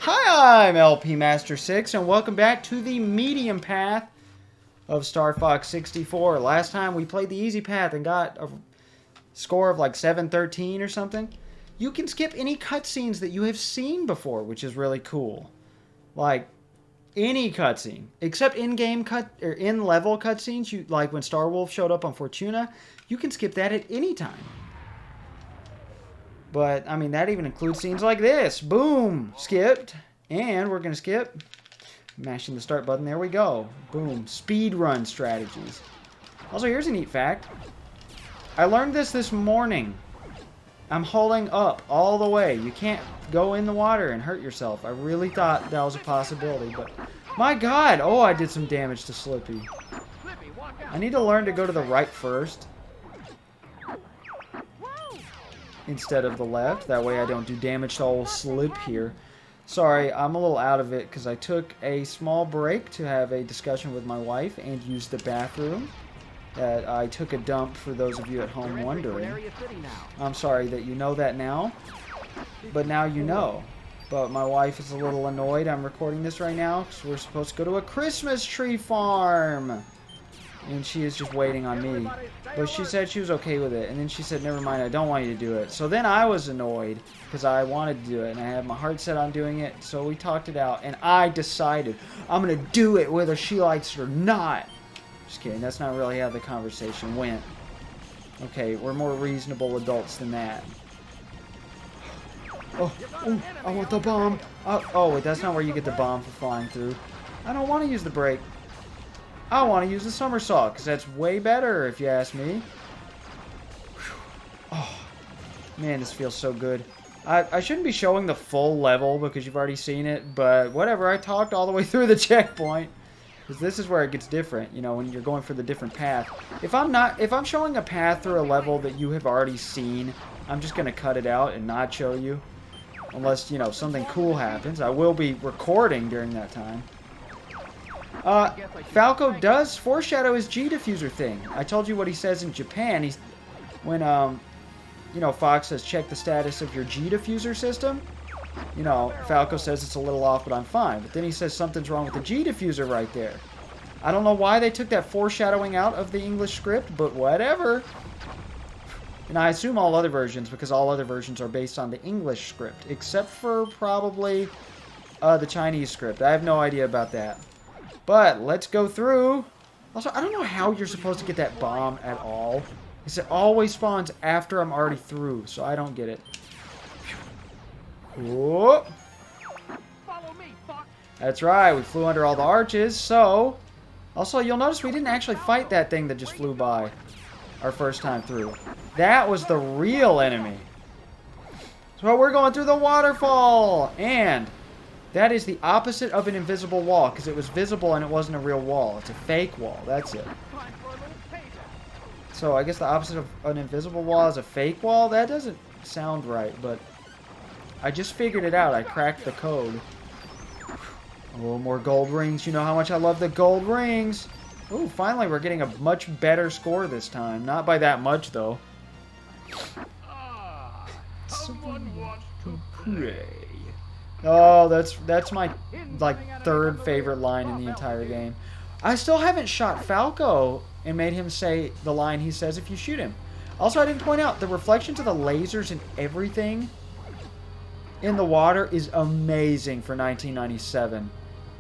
Hi, I'm LP Master 6, and welcome back to the medium path of Star Fox 64. Last time we played the easy path and got a score of like 713 or something. You can skip any cutscenes that you have seen before, which is really cool. Like, any cutscene. Except in-game or in-level cutscenes, like when Star Wolf showed up on Fortuna, you can skip that at any time. But, I mean, that even includes scenes like this. Boom! Skipped. And we're going to skip. Mashing the start button. There we go. Boom. Speed run strategies. Also, here's a neat fact. I learned this morning. I'm holding up all the way. You can't go in the water and hurt yourself. I really thought that was a possibility, but... My God! Oh, I did some damage to Slippy. I need to learn to go to the right first. Instead of the left. That way I don't do damage to old Slip here. Sorry, I'm a little out of it because I took a small break to have a discussion with my wife and use the bathroom. That I took a dump, for those of you at home wondering. I'm sorry that you know that now, but now you know. But my wife is a little annoyed. I'm recording this right now because we're supposed to go to a Christmas tree farm. And she is just waiting on me. But she said she was okay with it. And then she said, never mind, I don't want you to do it. So then I was annoyed because I wanted to do it. And I had my heart set on doing it. So we talked it out. And I decided I'm going to do it whether she likes it or not. Just kidding. That's not really how the conversation went. Okay, we're more reasonable adults than that. Oh, I want the bomb. Oh, wait, that's not where you get the bomb for flying through. I don't want to use the brake. I want to use the somersault, because that's way better, if you ask me. Oh, man, this feels so good. I shouldn't be showing the full level, because you've already seen it, but whatever, I talked all the way through the checkpoint. Because this is where it gets different, you know, when you're going for the different path. If I'm showing a path through a level that you have already seen, I'm just going to cut it out and not show you. Unless, you know, something cool happens. I will be recording during that time. Falco does foreshadow his G-diffuser thing. I told you what he says in Japan. When, you know, Fox says, check the status of your G-diffuser system. You know, Falco says it's a little off, but I'm fine. But then he says something's wrong with the G-diffuser right there. I don't know why they took that foreshadowing out of the English script, but whatever. And I assume all other versions, because all other versions are based on the English script. Except for probably the Chinese script. I have no idea about that. But let's go through. Also, I don't know how you're supposed to get that bomb at all. Because it always spawns after I'm already through, so I don't get it. Whoa. That's right, we flew under all the arches, so... Also, you'll notice we didn't actually fight that thing that just flew by our first time through. That was the real enemy. So we're going through the waterfall! And... that is the opposite of an invisible wall, because it was visible and it wasn't a real wall. It's a fake wall, that's it. So I guess the opposite of an invisible wall is a fake wall? That doesn't sound right, but I just figured it out. I cracked the code. Oh, more gold rings. You know how much I love the gold rings. Oh, finally we're getting a much better score this time. Not by that much, though. Someone wants to pray. Oh, that's my, like, third favorite line in the entire game. I still haven't shot Falco and made him say the line he says if you shoot him. Also, I didn't point out, the reflections of the lasers and everything in the water is amazing for 1997.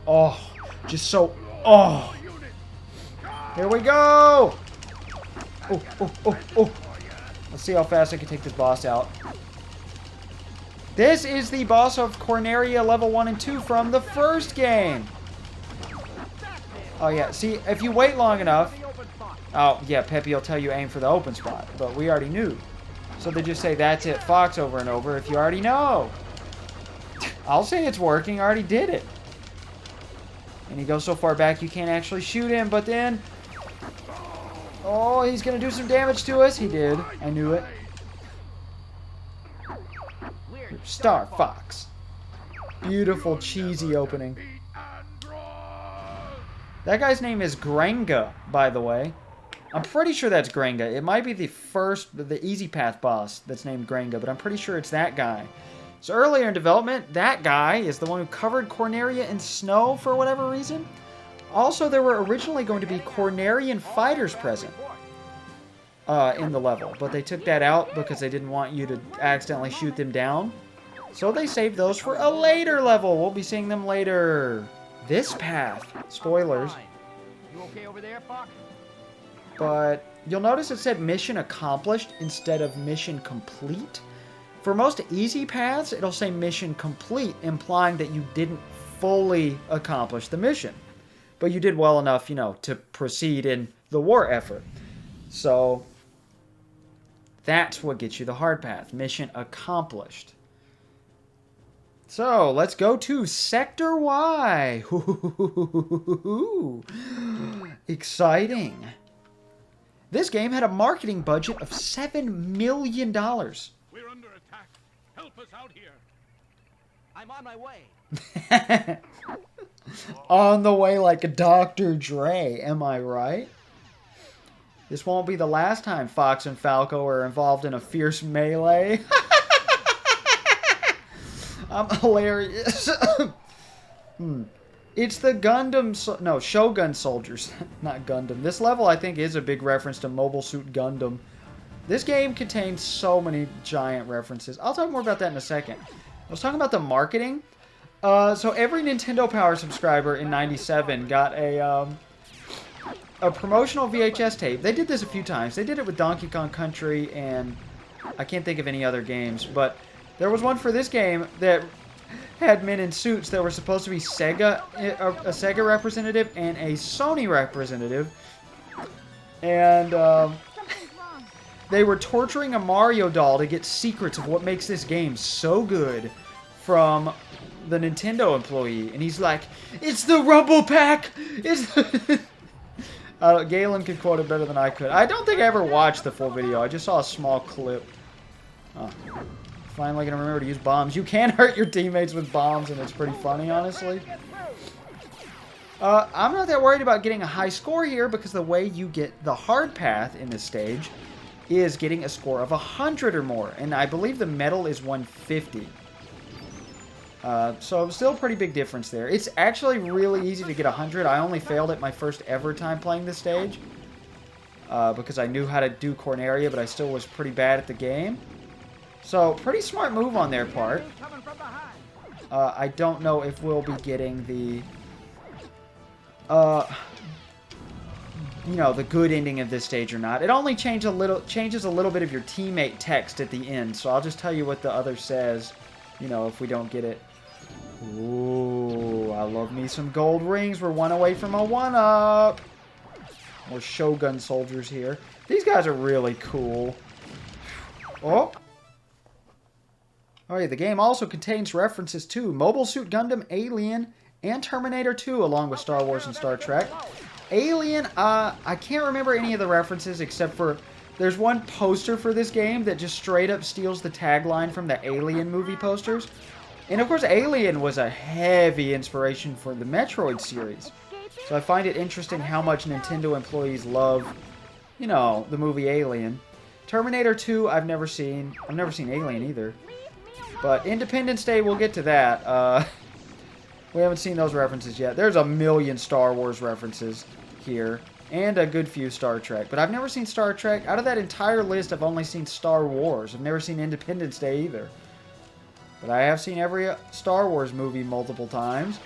Oh, just so... Oh! Here we go! Oh. Let's see how fast I can take this boss out. This is the boss of Corneria level 1 and 2 from the first game. Oh, yeah. See, if you wait long enough... Oh, yeah, Peppy will tell you aim for the open spot. But we already knew. So they just say, that's it, Fox, over and over if you already know. I'll say it's working. I already did it. And he goes so far back you can't actually shoot him. But then... Oh, he's going to do some damage to us. He did. I knew it. Star Fox. Beautiful, cheesy opening. That guy's name is Grenga, by the way. I'm pretty sure that's Grenga. It might be the easy path boss that's named Grenga, but I'm pretty sure it's that guy. So earlier in development, that guy is the one who covered Corneria in snow for whatever reason. Also, there were originally going to be Cornerian fighters present in the level, but they took that out because they didn't want you to accidentally shoot them down. So they saved those for a later level. We'll be seeing them later. This path. Spoilers. You okay over there, Fox? But you'll notice it said mission accomplished instead of mission complete. For most easy paths, it'll say mission complete, implying that you didn't fully accomplish the mission. But you did well enough, you know, to proceed in the war effort. So that's what gets you the hard path. Mission accomplished. So let's go to Sector Y. Exciting. This game had a marketing budget of $7 million. We're under attack. Help us out here. I'm on my way. On the way like a Dr. Dre, am I right? This won't be the last time Fox and Falco are involved in a fierce melee. I'm hilarious. It's the Gundam... No, Shogun soldiers. Not Gundam. This level, I think, is a big reference to Mobile Suit Gundam. This game contains so many giant references. I'll talk more about that in a second. I was talking about the marketing. So every Nintendo Power subscriber in '97 got a promotional VHS tape. They did this a few times. They did it with Donkey Kong Country and I can't think of any other games, but there was one for this game that had men in suits that were supposed to be Sega, a Sega representative and a Sony representative, and they were torturing a Mario doll to get secrets of what makes this game so good from the Nintendo employee, and he's like, "It's the Rumble Pack! It's the..." Galen could quote it better than I could. I don't think I ever watched the full video. I just saw a small clip. Oh. Finally gonna remember to use bombs. You can hurt your teammates with bombs, and it's pretty funny, honestly. I'm not that worried about getting a high score here, because the way you get the hard path in this stage is getting a score of 100 or more, and I believe the medal is 150. So still a pretty big difference there. It's actually really easy to get 100. I only failed it my first ever time playing this stage, because I knew how to do Corneria, but I still was pretty bad at the game. So, pretty smart move on their part. I don't know if we'll be getting the, you know, the good ending of this stage or not. It only changes a little bit of your teammate text at the end, so I'll just tell you what the other says, you know, if we don't get it. Ooh, I love me some gold rings. We're one away from a one-up. More Shogun soldiers here. These guys are really cool. Oh. Oh yeah, the game also contains references to Mobile Suit Gundam, Alien, and Terminator 2, along with Star Wars and Star Trek. Alien, I can't remember any of the references except for there's one poster for this game that just straight up steals the tagline from the Alien movie posters. And of course, Alien was a heavy inspiration for the Metroid series. So I find it interesting how much Nintendo employees love, you know, the movie Alien. Terminator 2, I've never seen. I've never seen Alien either. But Independence Day, we'll get to that. We haven't seen those references yet. There's a million Star Wars references here. And a good few Star Trek. But I've never seen Star Trek. Out of that entire list, I've only seen Star Wars. I've never seen Independence Day either. But I have seen every Star Wars movie multiple times.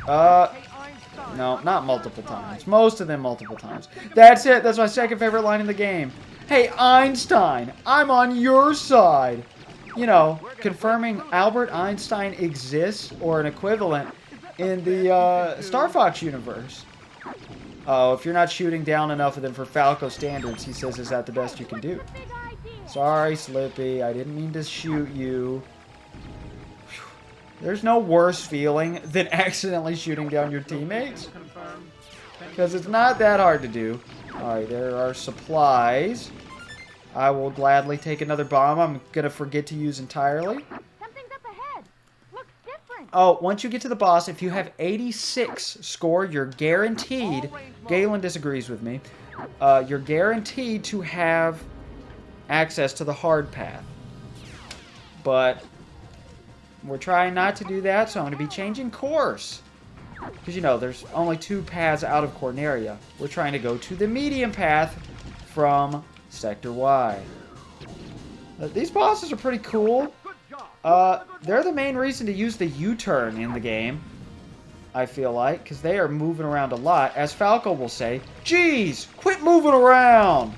No, not multiple times. Most of them multiple times. That's it. That's my second favorite line in the game. Hey, Einstein, I'm on your side. You know, confirming Albert Einstein exists, or an equivalent, in the Star Fox universe. Oh, if you're not shooting down enough of them for Falco standards, he says, is that the best you can do? Sorry, Slippy, I didn't mean to shoot you. There's no worse feeling than accidentally shooting down your teammates. Because it's not that hard to do. Alright, there are supplies. I will gladly take another bomb I'm going to forget to use entirely. Something's up ahead. Looks different. Oh, once you get to the boss, if you have 86 score, you're guaranteed, Galen disagrees with me, you're guaranteed to have access to the hard path. But we're trying not to do that, so I'm going to be changing course. Because, you know, there's only 2 paths out of Corneria. We're trying to go to the medium path from Sector Y. These bosses are pretty cool. They're the main reason to use the U-turn in the game, I feel like, because they are moving around a lot. As Falco will say, "Jeez, quit moving around!"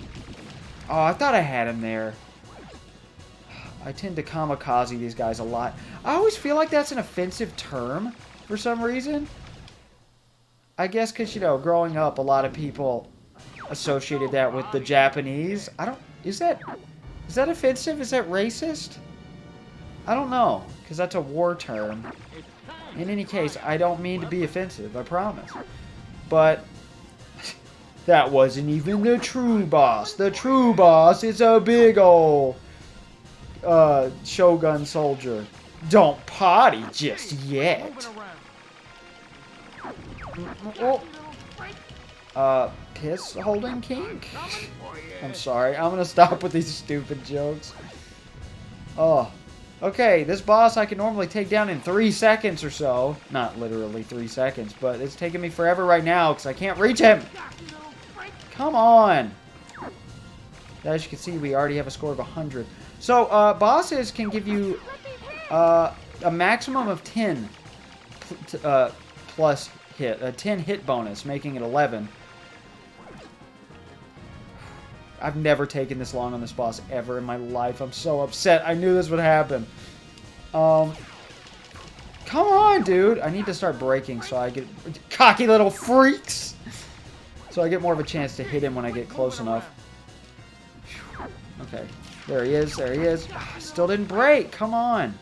Oh, I thought I had him there. I tend to kamikaze these guys a lot. I always feel like that's an offensive term for some reason. I guess because, you know, growing up, a lot of people associated that with the Japanese. Is that offensive? Is that racist? I don't know, because that's a war term. In any case, I don't mean to be offensive, I promise. But that wasn't even the true boss. The true boss is a big ol' Shogun soldier. Don't potty just yet. Piss holding kink? I'm sorry. I'm gonna stop with these stupid jokes. Oh. Okay, this boss I can normally take down in 3 seconds or so. Not literally 3 seconds, but it's taking me forever right now because I can't reach him. Come on. As you can see, we already have a score of 100. So, bosses can give you a maximum of 10 plus hit. A 10 hit bonus, making it 11. I've never taken this long on this boss ever in my life. I'm so upset. I knew this would happen. Come on, dude. I need to start braking so I get... Cocky little freaks! So I get more of a chance to hit him when I get close enough. Okay. There he is. There he is. Still didn't break. Come on.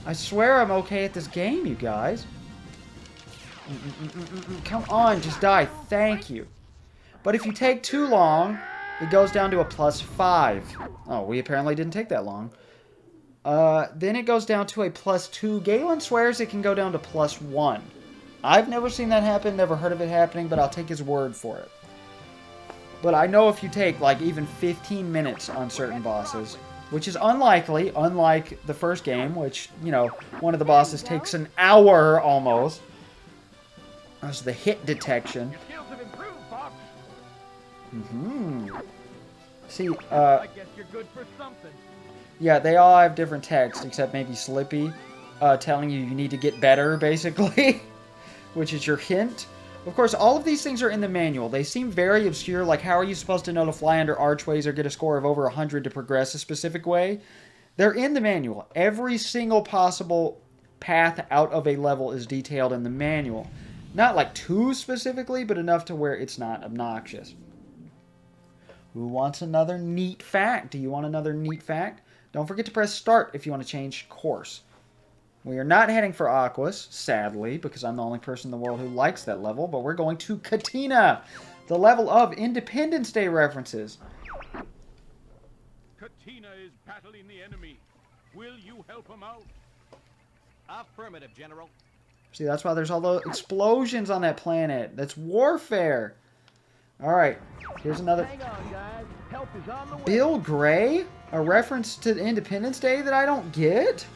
I swear I'm okay at this game, you guys. Come on. Just die. Thank you. But if you take too long... It goes down to a +5. Oh, we apparently didn't take that long. Then it goes down to a +2. Galen swears it can go down to +1. I've never seen that happen, never heard of it happening, but I'll take his word for it. But I know if you take, like, even 15 minutes on certain bosses, which is unlikely, unlike the first game, which, you know, one of the bosses takes an hour almost. That's the hit detection. See, I guess you're good for something. Yeah, they all have different text, except maybe Slippy, telling you need to get better, basically, which is your hint. Of course, all of these things are in the manual. They seem very obscure, like how are you supposed to know to fly under archways or get a score of over 100 to progress a specific way? They're in the manual. Every single possible path out of a level is detailed in the manual. Not like too specifically, but enough to where it's not obnoxious. Who wants another neat fact? Do you want another neat fact? Don't forget to press start if you want to change course. We are not heading for Aquas, sadly, because I'm the only person in the world who likes that level, but we're going to Katina, the level of Independence Day references. Katina is battling the enemy. Will you help him out? Affirmative, General. See, that's why there's all the explosions on that planet. That's warfare. Alright, here's another... Hang on, guys. Help is on the way. Bill Gray? A reference to Independence Day that I don't get?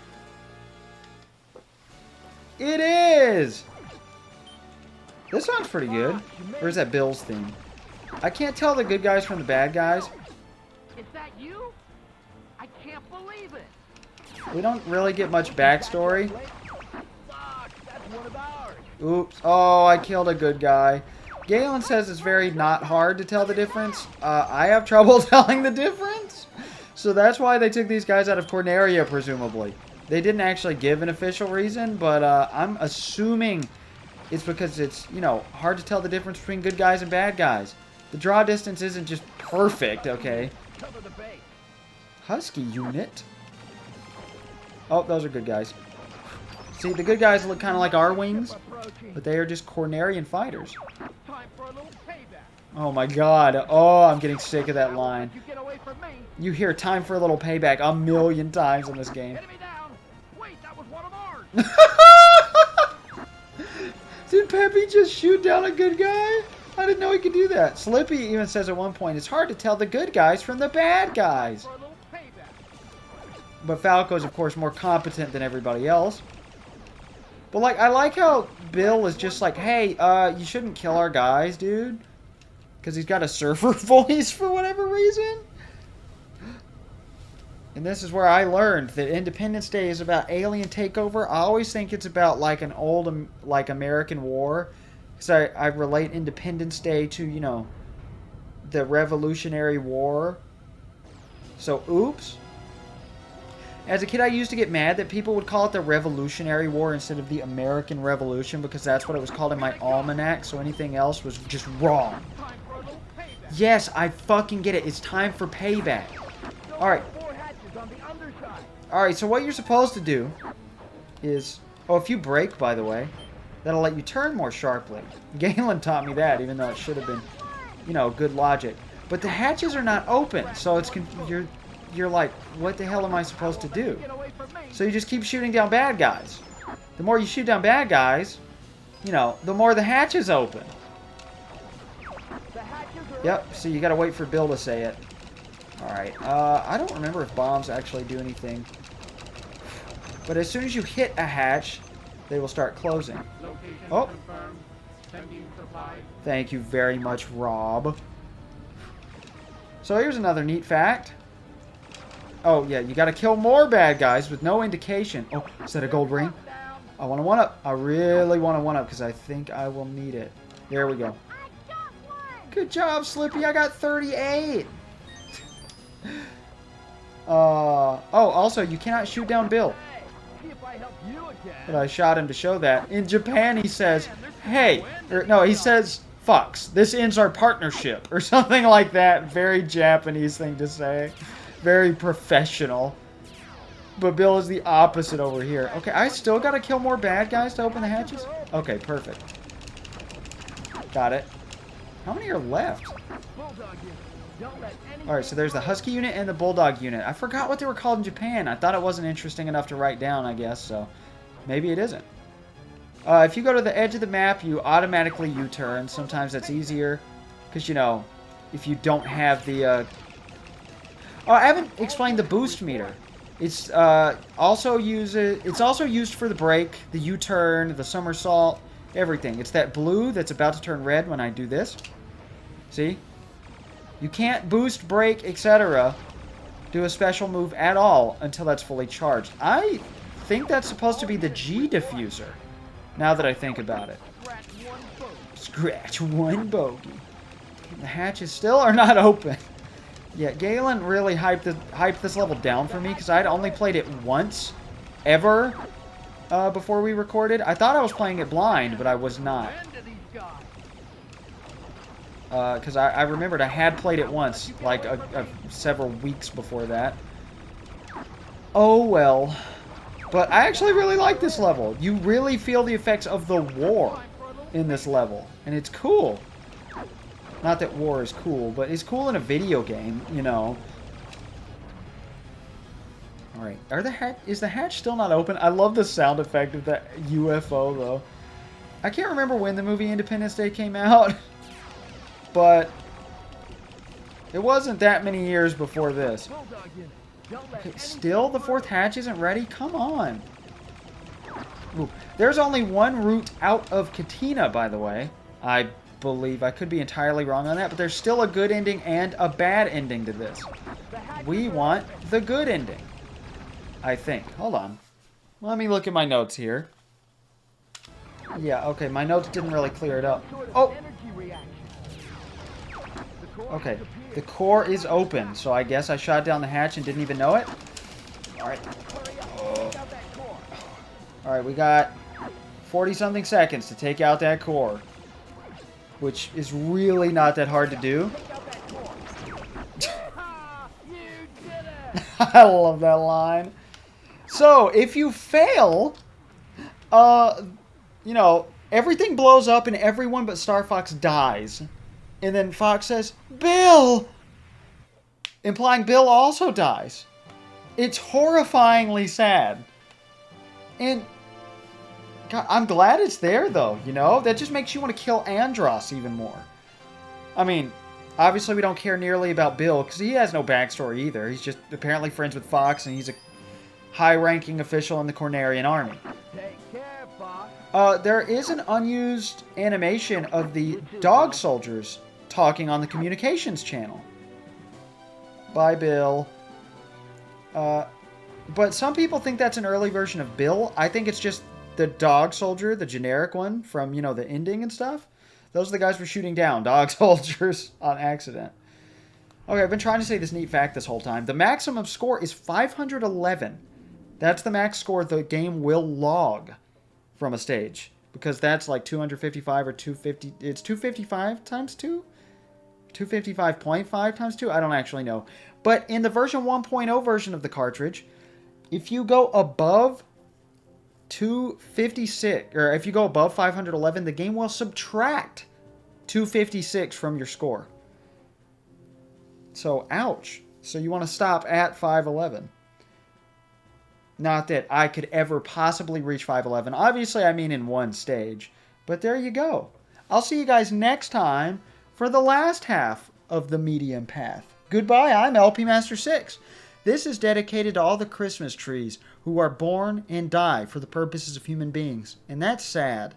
It is! This sounds pretty good. Or is that Bill's theme? I can't tell the good guys from the bad guys. Is that you? I can't believe it. We don't really get much backstory. Fuck, that's one of ours. Oops. Oh, I killed a good guy. Galen says it's very not hard to tell the difference. I have trouble telling the difference. So that's why they took these guys out of Corneria, presumably. They didn't actually give an official reason, but I'm assuming it's because it's, you know, hard to tell the difference between good guys and bad guys. The draw distance isn't just perfect, okay? Cover the base. Husky unit. Oh, those are good guys. See, the good guys look kind of like our wings, but they are just Cornerian fighters. Time for a little payback. Oh my god. Oh, I'm getting sick of that line. You get away from me. You hear time for a little payback a million times in this game. Enemy down. Wait, that was one of ours. Did Peppy just shoot down a good guy? I didn't know he could do that. Slippy even says at one point, it's hard to tell the good guys from the bad guys. For a little payback. But Falco's, of course, more competent than everybody else. But, like, I like how Bill is just like, hey, you shouldn't kill our guys, dude. Because he's got a surfer voice for whatever reason. And this is where I learned that Independence Day is about alien takeover. I always think it's about, like, an old, like, American war. Because I relate Independence Day to, you know, the Revolutionary War. So, oops. As a kid, I used to get mad that people would call it the Revolutionary War instead of the American Revolution because that's what it was called in my almanac, so anything else was just wrong. Yes, I fucking get it. It's time for payback. Alright. Alright, so what you're supposed to do is... Oh, if you brake, by the way, that'll let you turn more sharply. Galen taught me that, even though it should have been, you know, good logic. But the hatches are not open, so it's... You're like, what the hell am I supposed to do? So you just keep shooting down bad guys. The more you shoot down bad guys, you know, the more the hatches open. Yep, so you gotta wait for Bill to say it. Alright, I don't remember if bombs actually do anything. But as soon as you hit a hatch, they will start closing. Oh! Thank you very much, Rob. So here's another neat fact. Oh, yeah, you gotta kill more bad guys with no indication. Oh, is that a gold ring? I want a one-up. I really want a one-up because I think I will need it. There we go. Good job, Slippy. I got 38. Oh, also, you cannot shoot down Bill. But I shot him to show that. In Japan, he says, hey. Or, no, he says, fucks. This ends our partnership. Or something like that. Very Japanese thing to say. Very professional. But Bill is the opposite over here. Okay, I still gotta kill more bad guys to open the hatches? Okay, perfect. Got it. How many are left? Alright, so there's the Husky unit and the Bulldog unit. I forgot what they were called in Japan. I thought it wasn't interesting enough to write down, I guess, so maybe it isn't. If you go to the edge of the map, you automatically U-turn. Sometimes that's easier, because, you know, if you don't have the... Oh, I haven't explained the boost meter. It's also used for the brake, the U-turn, the somersault, everything. It's that blue that's about to turn red when I do this. See? You can't boost, brake, etc. do a special move at all until that's fully charged. I think that's supposed to be the G diffuser, now that I think about it. Scratch one bogey. The hatches still are not open. Yeah, Galen really hyped this level down for me because I'd only played it once, ever, before we recorded. I thought I was playing it blind, but I was not. Because I remembered I had played it once, like several weeks before that. Oh well. But I actually really like this level. You really feel the effects of the war in this level, and it's cool. Not that war is cool, but it's cool in a video game, you know. Alright, is the hatch still not open? I love the sound effect of that UFO, though. I can't remember when the movie Independence Day came out, but it wasn't that many years before this. Okay, still the fourth hatch isn't ready? Come on. Ooh, there's only one route out of Katina, by the way. I believe. I could be entirely wrong on that, but there's still a good ending and a bad ending to this. We want the good ending, I think. Hold on. Let me look at my notes here. Yeah, okay, my notes didn't really clear it up. Oh! Okay, the core is open, so I guess I shot down the hatch and didn't even know it. Alright. Oh. Alright, we got 40-something seconds to take out that core, which is really not that hard to do. I love that line. So, if you fail, you know, everything blows up and everyone but Star Fox dies. And then Fox says, Bill! Implying Bill also dies. It's horrifyingly sad. And God, I'm glad it's there, though, you know? That just makes you want to kill Andros even more. I mean, obviously we don't care nearly about Bill, because he has no backstory either. He's just apparently friends with Fox, and he's a high-ranking official in the Cornerian army. Take care, boss. There is an unused animation of the dog soldiers talking on the communications channel. Bye, Bill. But some people think that's an early version of Bill. I think it's just the dog soldier, the generic one from, you know, the ending and stuff. Those are the guys we're shooting down, dog soldiers, on accident. Okay, I've been trying to say this neat fact this whole time. The maximum score is 511. That's the max score the game will log from a stage. Because that's like 255 or 250. It's 255 times 2? 255.5 times 2? I don't actually know. But in the version 1.0 version of the cartridge, if you go above 256, or if you go above 511, the game will subtract 256 from your score. So, ouch. So you want to stop at 511. Not that I could ever possibly reach 511. Obviously, I mean in one stage. But there you go. I'll see you guys next time for the last half of the medium path. Goodbye, I'm LP Master 6. This is dedicated to all the Christmas trees who are born and die for the purposes of human beings. And that's sad.